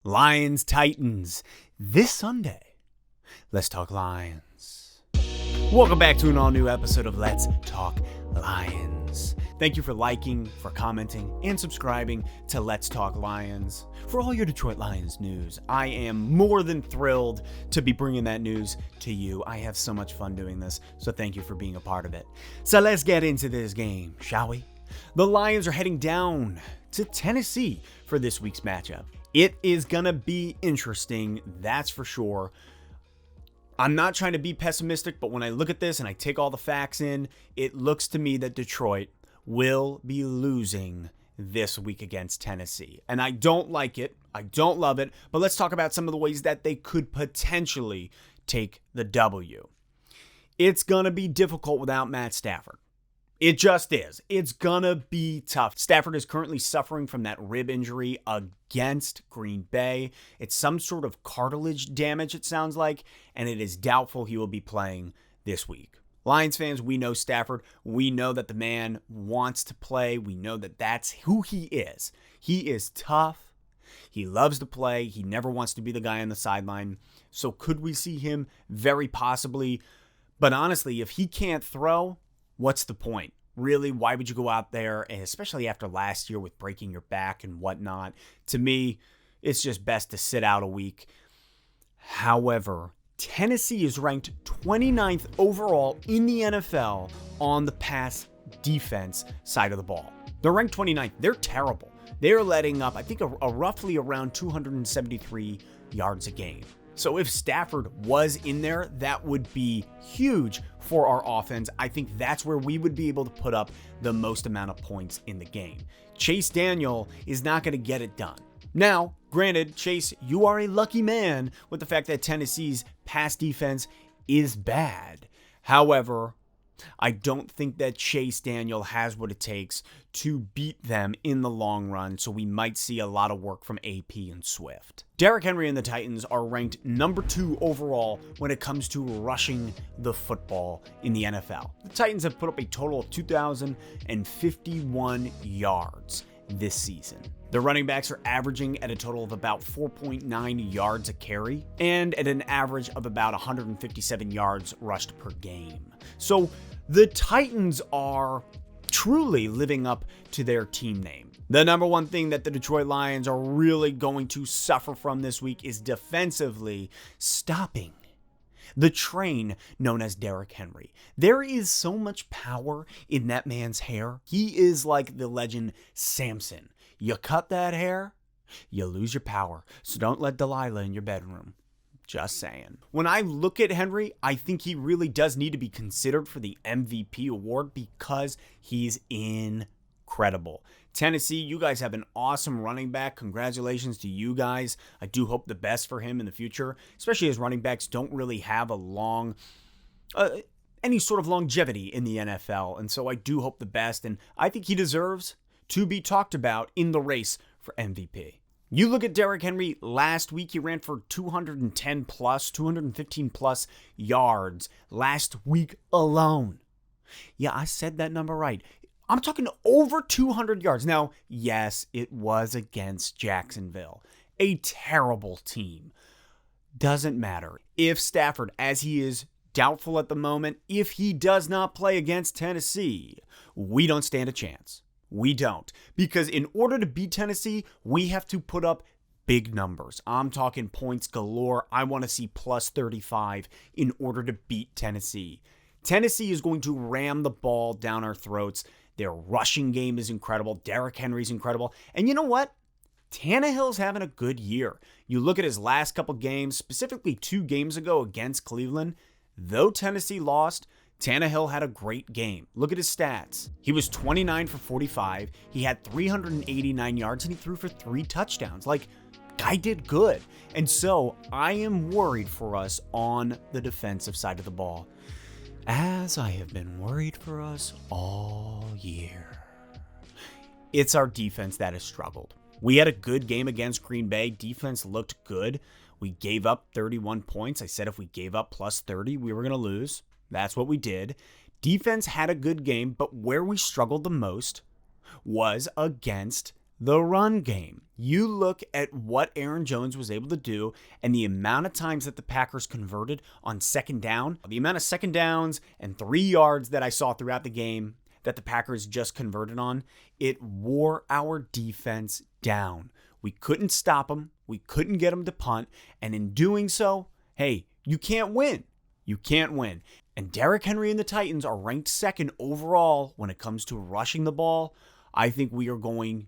Lions Titans this Sunday. Let's talk Lions. Welcome back to an all-new episode of Let's Talk Lions. Thank you for liking, for commenting, and subscribing to Let's Talk Lions. For all your Detroit Lions news, I am more than thrilled to be bringing that news to you. I have so much fun doing this, so thank you for being a part of it. So let's get into this game, shall we? The Lions are heading down to Tennessee for this week's matchup. It is going to be interesting, that's for sure. I'm not trying to be pessimistic, but when I look at this and I take all the facts in, it looks to me that Detroit will be losing this week against Tennessee. And I don't like it. I don't love it. But let's talk about some of the ways that they could potentially take the W. It's going to be difficult without Matt Stafford. It just is. It's gonna be tough. Stafford is currently suffering from that rib injury against Green Bay. It's some sort of cartilage damage, it sounds like, and it is doubtful he will be playing this week. Lions fans, we know Stafford. We know that the man wants to play. We know that that's who he is. He is tough. He loves to play. He never wants to be the guy on the sideline. So could we see him? Very possibly. But honestly, if he can't throw, what's the point? Really, why would you go out there, and especially after last year with breaking your back and whatnot? To me, it's just best to sit out a week. However, Tennessee is ranked 29th overall in the NFL on the pass defense side of the ball. They're ranked 29th. They're terrible. They're letting up, I think, a roughly around 273 yards a game. So if Stafford was in there, that would be huge for our offense. I think that's where we would be able to put up the most amount of points in the game. Chase Daniel is not going to get it done. Now, granted, Chase, you are a lucky man with the fact that Tennessee's pass defense is bad. However, I don't think that Chase Daniel has what it takes to beat them in the long run, so we might see a lot of work from AP and Swift. Derrick Henry and the Titans are ranked number 2 overall when it comes to rushing the football in the NFL. The Titans have put up a total of 2,051 yards this season. The running backs are averaging at a total of about 4.9 yards a carry and at an average of about 157 yards rushed per game. So the Titans are truly living up to their team name. The number one thing that the Detroit Lions are really going to suffer from this week is defensively stopping the train known as Derrick Henry. There is so much power in that man's hair. He is like the legend Samson. You cut that hair, you lose your power. So don't let Delilah in your bedroom. Just saying. When I look at Henry, I think he really does need to be considered for the MVP award because he's incredible. Tennessee, you guys have an awesome running back. Congratulations to you guys. I do hope the best for him in the future, especially as running backs don't really have a any sort of longevity in the NFL. And so I do hope the best, and I think he deserves to be talked about in the race for MVP. You look at Derrick Henry last week, he ran for 215 plus yards last week alone. Yeah, I said that number right. I'm talking over 200 yards. Now, yes, it was against Jacksonville, a terrible team. Doesn't matter. If Stafford, as he is doubtful at the moment, if he does not play against Tennessee, we don't stand a chance. We don't. Because in order to beat Tennessee, we have to put up big numbers. I'm talking points galore. I want to see plus 35 in order to beat Tennessee. Tennessee is going to ram the ball down our throats. Their rushing game is incredible. Derrick Henry's incredible. And you know what? Tannehill's having a good year. You look at his last couple games, specifically 2 games ago against Cleveland. Though Tennessee lost, Tannehill had a great game. Look at his stats. He was 29 for 45. He had 389 yards and he threw for 3 touchdowns. Guy did good. And so I am worried for us on the defensive side of the ball, as I have been worried for us all year. It's our defense that has struggled. We had a good game against Green Bay. Defense looked good. We gave up 31 points. I said if we gave up plus 30, we were going to lose. That's what we did. Defense had a good game, but where we struggled the most was against the run game. You look at what Aaron Jones was able to do and the amount of times that the Packers converted on second down, the amount of second downs and 3 yards that I saw throughout the game that the Packers just converted on, it wore our defense down. We couldn't stop them. We couldn't get them to punt. And in doing so, hey, you can't win. You can't win. And Derrick Henry and the Titans are ranked second overall when it comes to rushing the ball. I think we are going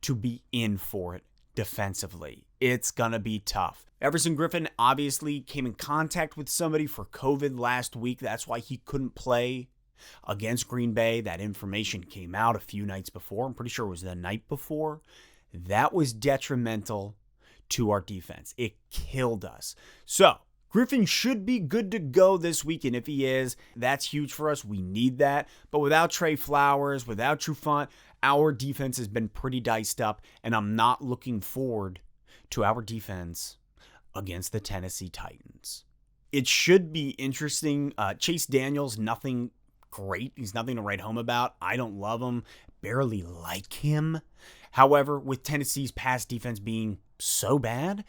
to be in for it defensively. It's going to be tough. Everson Griffin obviously came in contact with somebody for COVID last week. That's why he couldn't play against Green Bay. That information came out a few nights before. I'm pretty sure it was the night before. That was detrimental to our defense. It killed us. So, Griffin should be good to go this week, and if he is, that's huge for us. We need that. But without Trey Flowers, without Trufant, our defense has been pretty diced up, and I'm not looking forward to our defense against the Tennessee Titans. It should be interesting. Chase Daniels, nothing great. He's nothing to write home about. I don't love him, barely like him. However, with Tennessee's pass defense being so bad,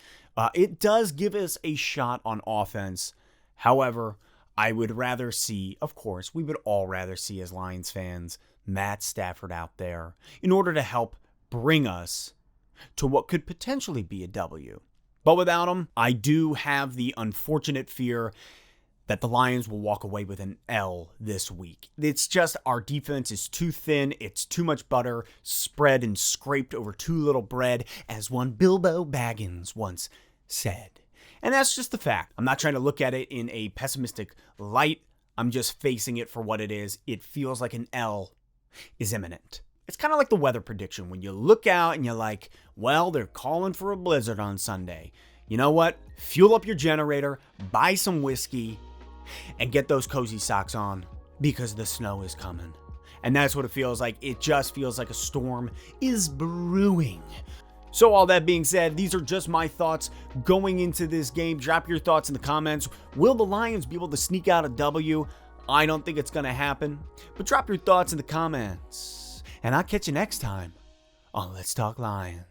it does give us a shot on offense. However, I would rather see, of course, we would all rather see as Lions fans, Matt Stafford out there in order to help bring us to what could potentially be a W. But without him, I do have the unfortunate fear that the Lions will walk away with an L this week. It's just our defense is too thin. It's too much butter spread and scraped over too little bread, as one Bilbo Baggins once said. And that's just the fact. I'm not trying to look at it in a pessimistic light. I'm just facing it for what it is. It feels like an L is imminent. It's kind of like the weather prediction. When you look out and you're like, well, they're calling for a blizzard on Sunday. You know what? Fuel up your generator, buy some whiskey, and get those cozy socks on because the snow is coming. And that's what it feels like. It just feels like a storm is brewing. So all that being said, these are just my thoughts going into this game. Drop your thoughts in the comments. Will the Lions be able to sneak out a W? I don't think it's going to happen. But drop your thoughts in the comments. And I'll catch you next time on Let's Talk Lions.